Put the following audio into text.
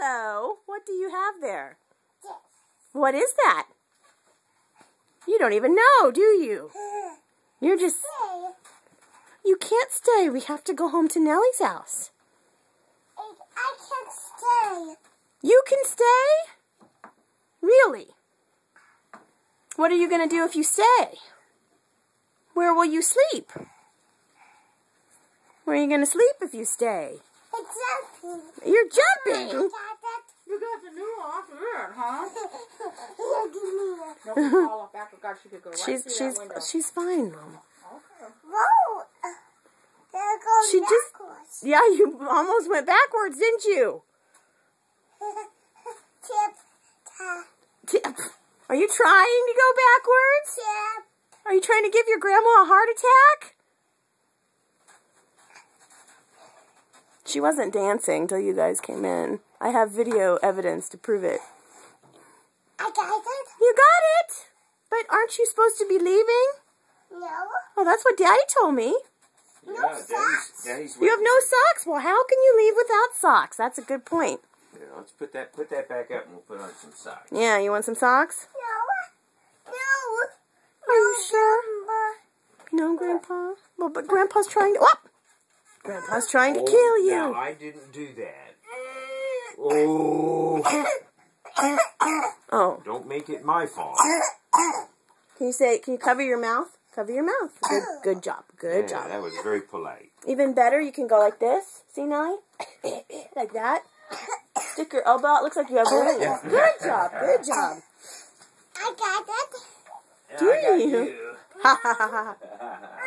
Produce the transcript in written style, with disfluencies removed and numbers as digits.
Hello. What do you have there? Yes. What is that? You don't even know, do you? You're just... You can't stay. We have to go home to Nellie's house. I can't stay. You can stay? Really? What are you going to do if you stay? Where will you sleep? Where are you going to sleep if you stay? I'm jumping. You're jumping? You got the new off weird, huh? No, Don't fall off after God. She could go right through that window. She's fine, Mom. Okay. Whoa. There goes She just... backwards. Yeah, you almost went backwards, didn't you? Tip, tap, Are you trying to go backwards? tip. Are you trying to give your grandma a heart attack? She wasn't dancing till you guys came in. I have video evidence to prove it. I got it. You got it! But aren't you supposed to be leaving? No. Oh, that's what Daddy told me. No socks. Daddy's You have no socks. Well, how can you leave without socks? That's a good point. Yeah, let's put that back up and we'll put on some socks. Yeah, you want some socks? No. No. Are you sure? Number. No, Grandpa? Well, but Grandpa's trying to... Oh! Grandpa's trying to kill you. Now, I didn't do that. Oh. Oh. Don't make it my fault. Can you cover your mouth? Cover your mouth. Good job. Good job. That was very polite. Even better, you can go like this. See, Nellie? Like that. Stick your elbow out. Looks like you have one. Good job. Good job. I got it. Do you? Ha ha ha ha.